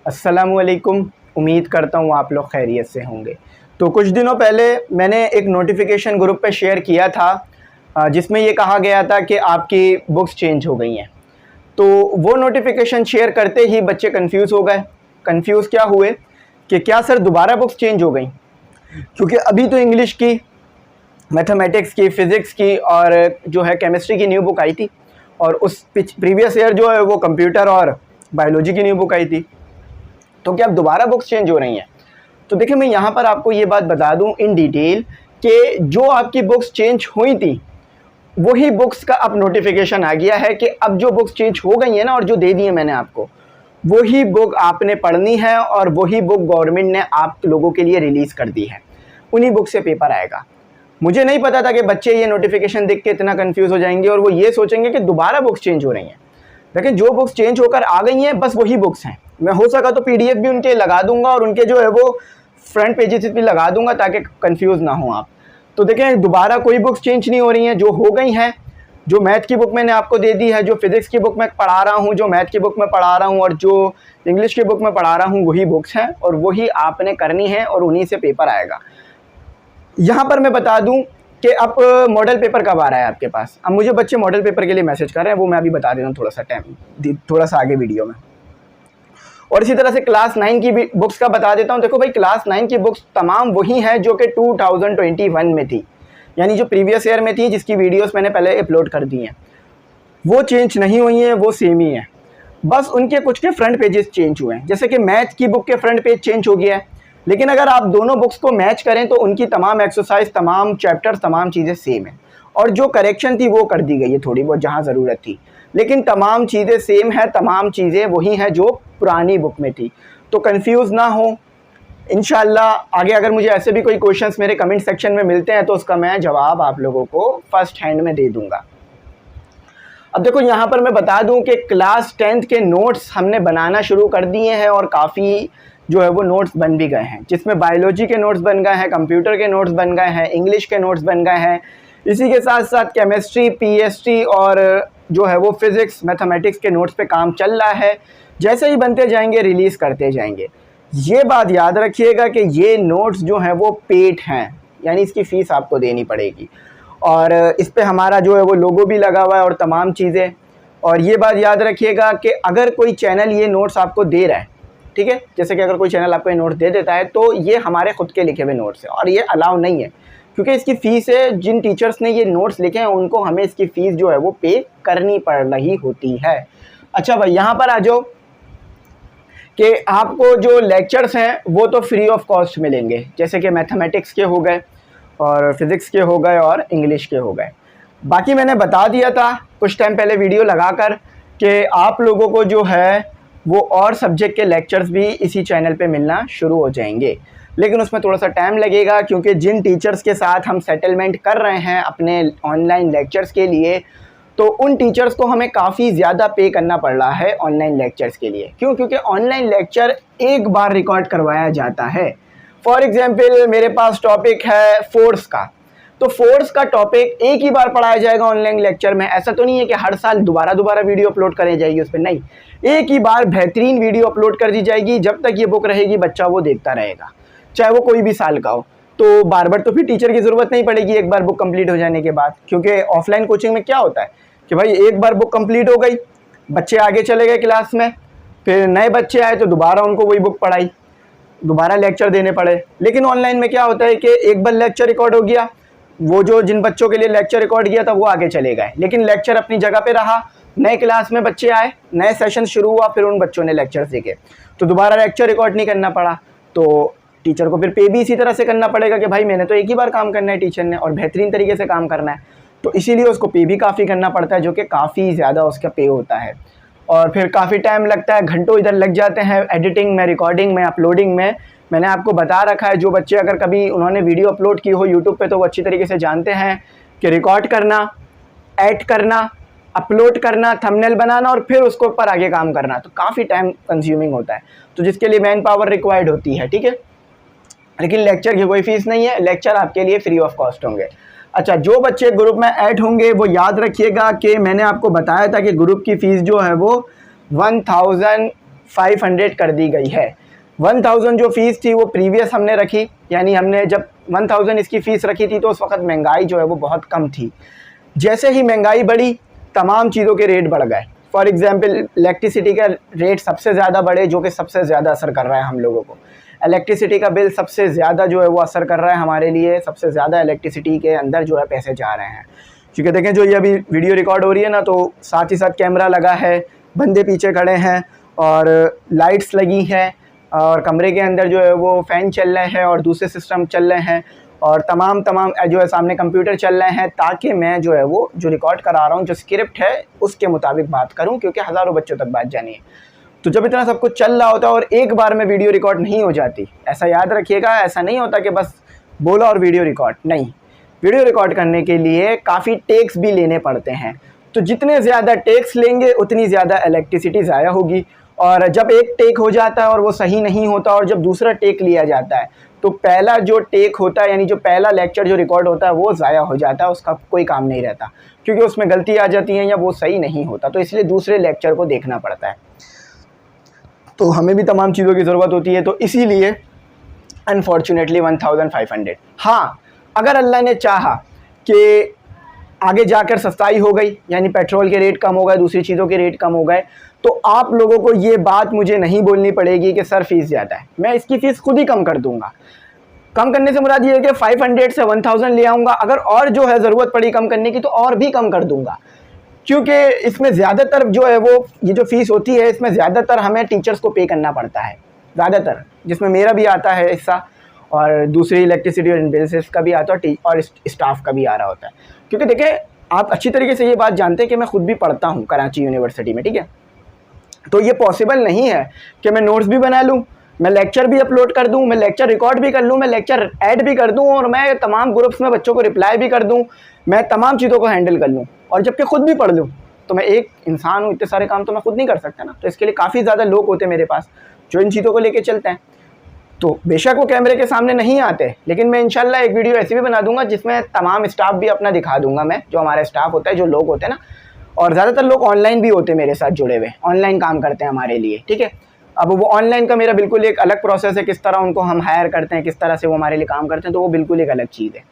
अस्सलामुअलैकुम। उम्मीद करता हूँ आप लोग खैरियत से होंगे। तो कुछ दिनों पहले मैंने एक नोटिफिकेशन ग्रुप पे शेयर किया था जिसमें ये कहा गया था कि आपकी बुक्स चेंज हो गई हैं। तो वो नोटिफिकेशन शेयर करते ही बच्चे कंफ्यूज हो गए। कंफ्यूज क्या हुए कि क्या सर दोबारा बुक्स चेंज हो गई, क्योंकि अभी तो इंग्लिश की, मैथमेटिक्स की, फ़िज़िक्स की और जो है केमिस्ट्री की न्यू बुक आई थी, और उस प्रीवियस ईयर जो है वो कंप्यूटर और बायोलॉजी की न्यू बुक आई थी। तो क्या अब दोबारा बुक्स चेंज हो रही हैं? तो देखिए, मैं यहाँ पर आपको ये बात बता दूँ इन डिटेल कि जो आपकी बुक्स चेंज हुई थी वही बुक्स का अब नोटिफिकेशन आ गया है कि अब जो बुक्स चेंज हो गई हैं ना, और जो दे दी है मैंने आपको, वही बुक आपने पढ़नी है और वही बुक गवर्नमेंट ने आप लोगों के लिए रिलीज़ कर दी है। उन्हीं बुक से पेपर आएगा। मुझे नहीं पता था कि बच्चे ये नोटिफिकेशन देख के इतना कंफ्यूज हो जाएंगे और वो ये सोचेंगे कि दोबारा बुक्स चेंज हो रही हैं। लेकिन जो बुक्स चेंज होकर आ गई हैं बस वही बुक्स हैं। मैं हो सका तो पीडीएफ भी उनके लगा दूंगा और उनके जो है वो फ्रंट पेजेस भी लगा दूंगा ताकि कंफ्यूज ना हो आप। तो देखें, दोबारा कोई बुक्स चेंज नहीं हो रही हैं। जो हो गई हैं, जो मैथ की बुक मैंने आपको दे दी है, जो फिज़िक्स की बुक में पढ़ा रहा हूँ, जो मैथ की बुक में पढ़ा रहा हूँ और जो इंग्लिश की बुक में पढ़ा रहा हूँ, वही बुक्स हैं और वही आपने करनी है और उन्हीं से पेपर आएगा। यहाँ पर मैं बता दूँ कि अब मॉडल पेपर कब आ रहा है आपके पास। अब मुझे बच्चे मॉडल पेपर के लिए मैसेज कर रहे हैं, वो मैं अभी बता देता हूँ थोड़ा सा आगे वीडियो में। और इसी तरह से क्लास 9 की भी बुक्स का बता देता हूँ। देखो भाई, क्लास 9 की बुक्स तमाम वही हैं जो कि 2021 में थी, यानी जो प्रीवियस ईयर में थी, जिसकी वीडियोस मैंने पहले अपलोड कर दी हैं। वो चेंज नहीं हुई हैं, वो सेम ही है। बस उनके कुछ के फ्रंट पेजेस चेंज हुए हैं। जैसे कि मैथ की बुक के फ्रंट पेज चेंज हो गया है, लेकिन अगर आप दोनों बुक्स को मैच करें तो उनकी तमाम एक्सरसाइज, तमाम चैप्टर्स, तमाम चीज़ें सेम हैं। और जो करेक्शन थी वो कर दी गई है थोड़ी बहुत जहाँ ज़रूरत थी, लेकिन तमाम चीज़ें सेम है, तमाम चीज़ें वही हैं जो पुरानी बुक में थी। तो कंफ्यूज ना हो। इंशाल्लाह आगे अगर मुझे ऐसे भी कोई क्वेश्चंस मेरे कमेंट सेक्शन में मिलते हैं तो उसका मैं जवाब आप लोगों को फर्स्ट हैंड में दे दूंगा। अब देखो, यहाँ पर मैं बता दूं कि क्लास 10th के नोट्स हमने बनाना शुरू कर दिए हैं और काफ़ी जो है वो नोट्स बन भी गए हैं, जिसमें बायोलॉजी के नोट्स बन गए हैं, कंप्यूटर के नोट्स बन गए हैं, इंग्लिश के नोट्स बन गए हैं। इसी के साथ साथ केमिस्ट्री, पीएसटी और जो है वो फिज़िक्स, मैथमेटिक्स के नोट्स पे काम चल रहा है। जैसे ही बनते जाएंगे रिलीज़ करते जाएंगे। ये बात याद रखिएगा कि ये नोट्स जो हैं वो पेड हैं, यानी इसकी फ़ीस आपको देनी पड़ेगी और इस पे हमारा जो है वो लोगो भी लगा हुआ है और तमाम चीज़ें। और ये बात याद रखिएगा कि अगर कोई चैनल ये नोट्स आपको दे रहा है, ठीक है, जैसे कि अगर कोई चैनल आपको ये नोट्स दे देता है तो ये हमारे खुद के लिखे हुए नोट्स हैं और ये अलाउ नहीं है, क्योंकि इसकी फ़ीस है। जिन टीचर्स ने ये नोट्स लिखे हैं उनको हमें इसकी फ़ीस जो है वो पे करनी पड़ रही होती है। अच्छा भाई, यहाँ पर आ जाओ कि आपको जो लेक्चर्स हैं वो तो फ्री ऑफ कॉस्ट मिलेंगे, जैसे कि मैथमेटिक्स के हो गए और फिज़िक्स के हो गए और इंग्लिश के हो गए। बाकी मैंने बता दिया था कुछ टाइम पहले वीडियो लगाकर कि आप लोगों को जो है वो और सब्जेक्ट के लेक्चर्स भी इसी चैनल पे मिलना शुरू हो जाएंगे, लेकिन उसमें थोड़ा सा टाइम लगेगा, क्योंकि जिन टीचर्स के साथ हम सेटलमेंट कर रहे हैं अपने ऑनलाइन लेक्चर्स के लिए, तो उन टीचर्स को हमें काफ़ी ज़्यादा पे करना पड़ रहा है ऑनलाइन लेक्चर्स के लिए। क्यों? क्योंकि ऑनलाइन लेक्चर एक बार रिकॉर्ड करवाया जाता है। फॉर एग्जांपल, मेरे पास टॉपिक है फोर्स का, तो फोर्स का टॉपिक एक ही बार पढ़ाया जाएगा ऑनलाइन लेक्चर में। ऐसा तो नहीं है कि हर साल दोबारा वीडियो अपलोड करी जाएगी उस पर, नहीं, एक ही बार बेहतरीन वीडियो अपलोड कर दी जाएगी। जब तक ये बुक रहेगी बच्चा वो देखता रहेगा, चाहे वो कोई भी साल का हो। तो बार बार तो फिर टीचर की ज़रूरत नहीं पड़ेगी एक बार बुक कंप्लीट हो जाने के बाद, क्योंकि ऑफलाइन कोचिंग में क्या होता है कि भाई एक बार बुक कंप्लीट हो गई, बच्चे आगे चले गए क्लास में, फिर नए बच्चे आए तो दोबारा उनको वही बुक पढ़ाई, दोबारा लेक्चर देने पड़े। लेकिन ऑनलाइन में क्या होता है कि एक बार लेक्चर रिकॉर्ड हो गया, वो जो जिन बच्चों के लिए लेक्चर रिकॉर्ड किया था वो आगे चले गए, लेकिन लेक्चर अपनी जगह पे रहा। नए क्लास में बच्चे आए, नए सेशन शुरू हुआ, फिर उन बच्चों ने लेक्चर सीखे, तो दोबारा लेक्चर रिकॉर्ड नहीं करना पड़ा। तो टीचर को फिर पे भी इसी तरह से करना पड़ेगा कि भाई मैंने तो एक ही बार काम करना है टीचर ने और बेहतरीन तरीके से काम करना है, तो इसीलिए उसको पे भी काफ़ी करना पड़ता है, जो कि काफ़ी ज़्यादा उसका पे होता है। और फिर काफ़ी टाइम लगता है, घंटों इधर लग जाते हैं एडिटिंग में, रिकॉर्डिंग में, अपलोडिंग में। मैंने आपको बता रखा है, जो बच्चे अगर कभी उन्होंने वीडियो अपलोड की हो यूट्यूब पे तो वो अच्छी तरीके से जानते हैं कि रिकॉर्ड करना, ऐड करना, अपलोड करना, थंबनेल बनाना और फिर उसके ऊपर आगे काम करना, तो काफ़ी टाइम कंज्यूमिंग होता है, तो जिसके लिए मैन पावर रिक्वायर्ड होती है, ठीक है। लेकिन लेक्चर की कोई फ़ीस नहीं है, लेक्चर आपके लिए फ्री ऑफ कॉस्ट होंगे। अच्छा, जो बच्चे ग्रुप में ऐड होंगे वो याद रखिएगा कि मैंने आपको बताया था कि ग्रुप की फ़ीस जो है वो 1000 500 कर दी गई है। 1000 जो फ़ीस थी वो प्रीवियस हमने रखी, यानी हमने जब 1000 इसकी फ़ीस रखी थी तो उस वक्त महंगाई जो है वो बहुत कम थी। जैसे ही महंगाई बढ़ी तमाम चीज़ों के रेट बढ़ गए। फॉर एग्ज़ाम्पल इलेक्ट्रिसिटी का रेट सबसे ज़्यादा बढ़े, जो कि सबसे ज़्यादा असर कर रहा है हम लोगों को। इलेक्ट्रिसिटी का बिल सबसे ज़्यादा जो है वो असर कर रहा है हमारे लिए, सबसे ज़्यादा इलेक्ट्रिसिटी के अंदर जो है पैसे जा रहे हैं। क्योंकि देखें जो ये अभी वीडियो रिकॉर्ड हो रही है ना, तो साथ ही साथ कैमरा लगा है, बंदे पीछे खड़े हैं और लाइट्स लगी हैं और कमरे के अंदर जो है वो फ़ैन चल रहे हैं और दूसरे सिस्टम चल रहे हैं और तमाम जो है सामने कंप्यूटर चल रहे हैं, ताकि मैं जो है वो जो रिकॉर्ड करा रहा हूँ, जो स्क्रिप्ट है उसके मुताबिक बात करूँ, क्योंकि हज़ारों बच्चों तक बात जानी है। तो जब इतना सब कुछ चल रहा होता है और एक बार में वीडियो रिकॉर्ड नहीं हो जाती, ऐसा याद रखिएगा, ऐसा नहीं होता कि बस बोला और वीडियो रिकॉर्ड नहीं। वीडियो रिकॉर्ड करने के लिए काफ़ी टेक्स भी लेने पड़ते हैं, तो जितने ज़्यादा टेक्स लेंगे उतनी ज़्यादा इलेक्ट्रिसिटी ज़ाया होगी। और जब एक टेक हो जाता है और वो सही नहीं होता और जब दूसरा टेक लिया जाता है तो पहला जो टेक होता है, यानी जो पहला लेक्चर जो रिकॉर्ड होता है वो ज़ाया हो जाता है, उसका कोई काम नहीं रहता, क्योंकि उसमें गलती आ जाती है या वो सही नहीं होता, तो इसलिए दूसरे लेक्चर को देखना पड़ता है। तो हमें भी तमाम चीज़ों की ज़रूरत होती है, तो इसीलिए अनफॉर्चुनेटली 1500। हाँ, अगर अल्लाह ने चाहा कि आगे जाकर सस्ताई हो गई, यानी पेट्रोल के रेट कम हो गए, दूसरी चीज़ों के रेट कम हो गए, तो आप लोगों को ये बात मुझे नहीं बोलनी पड़ेगी कि सर फ़ीस ज़्यादा है, मैं इसकी फ़ीस खुद ही कम कर दूंगा। कम करने से मुराद ये है कि 500 से 1000 ले आऊँगा, अगर और जो है ज़रूरत पड़ी कम करने की तो और भी कम कर दूंगा, क्योंकि इसमें ज़्यादातर जो है वो ये जो फ़ीस होती है इसमें ज़्यादातर हमें टीचर्स को पे करना पड़ता है, ज़्यादातर, जिसमें मेरा भी आता है हिस्सा और दूसरी इलेक्ट्रिसिटी और बिल्स का भी आता है और स्टाफ का भी आ रहा होता है। क्योंकि देखें आप अच्छी तरीके से ये बात जानते हैं कि मैं खुद भी पढ़ता हूँ कराची यूनिवर्सिटी में, ठीक है, तो ये पॉसिबल नहीं है कि मैं नोट्स भी बना लूँ, मैं लेक्चर भी अपलोड कर दूँ, मैं लेक्चर रिकॉर्ड भी कर लूँ, मैं लेक्चर ऐड भी कर दूँ और मैं तमाम ग्रुप्स में बच्चों को रिप्लाई भी कर दूँ, मैं तमाम चीज़ों को हैंडल कर लूँ और जबकि खुद भी पढ़ लूँ। तो मैं एक इंसान हूँ, इतने सारे काम तो मैं खुद नहीं कर सकता ना, तो इसके लिए काफ़ी ज़्यादा लोग होते हैं मेरे पास जो इन चीज़ों को लेके चलते हैं। तो बेशक वो कैमरे के सामने नहीं आते, लेकिन मैं इंशाल्लाह एक वीडियो ऐसी भी बना दूंगा जिसमें तमाम स्टाफ भी अपना दिखा दूंगा, मैं जो हमारा स्टाफ होता है, जो लोग होते हैं ना, और ज़्यादातर लोग ऑनलाइन भी होते हैं मेरे साथ जुड़े हुए, ऑनलाइन काम करते हैं हमारे लिए, ठीक है। अब वो ऑनलाइन का मेरा बिल्कुल एक अलग प्रोसेस है, किस तरह उनको हम हायर करते हैं, किस तरह से वो हमारे लिए काम करते हैं, तो वो बिल्कुल एक अलग चीज़ है।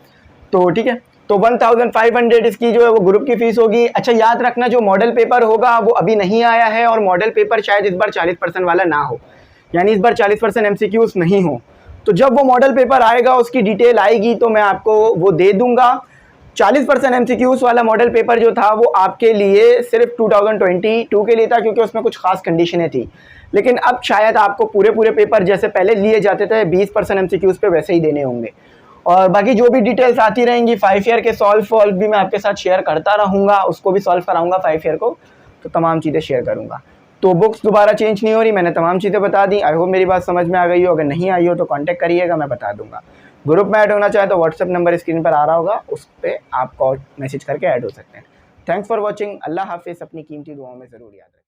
तो ठीक है, तो 1500 इसकी जो है वो ग्रुप की फ़ीस होगी। अच्छा याद रखना जो मॉडल पेपर होगा वो अभी नहीं आया है और मॉडल पेपर शायद इस बार 40% वाला ना हो, यानी इस बार 40% MCQs नहीं हो। तो जब वो मॉडल पेपर आएगा उसकी डिटेल आएगी तो मैं आपको वो दे दूंगा। 40% MCQs वाला मॉडल पेपर जो था वो आपके लिए सिर्फ 2022 के लिए था, क्योंकि उसमें कुछ खास कंडीशनें थी, लेकिन अब शायद आपको पूरे पेपर जैसे पहले लिए जाते थे 20% MCQs पे वैसे ही देने होंगे। और बाकी जो भी डिटेल्स आती रहेंगी, 5 ईयर के सॉल्व भी मैं आपके साथ शेयर करता रहूँगा, उसको भी सॉल्व कराऊंगा 5 ईयर को, तो तमाम चीज़ें शेयर करूँगा। तो बुक्स दोबारा चेंज नहीं हो रही, मैंने तमाम चीज़ें बता दी। आई होप मेरी बात समझ में आ गई हो, अगर नहीं आई हो तो कांटेक्ट करिएगा, मैं बता दूंगा। ग्रुप में ऐड होना चाहे तो व्हाट्सएप नंबर स्क्रीन पर आ रहा होगा, उस पर आप कॉल मैसेज करके ऐड हो सकते हैं। Thanks for watching. अल्लाह हाफिज़। अपनी कीमती दुआओं में ज़रूर याद रखें।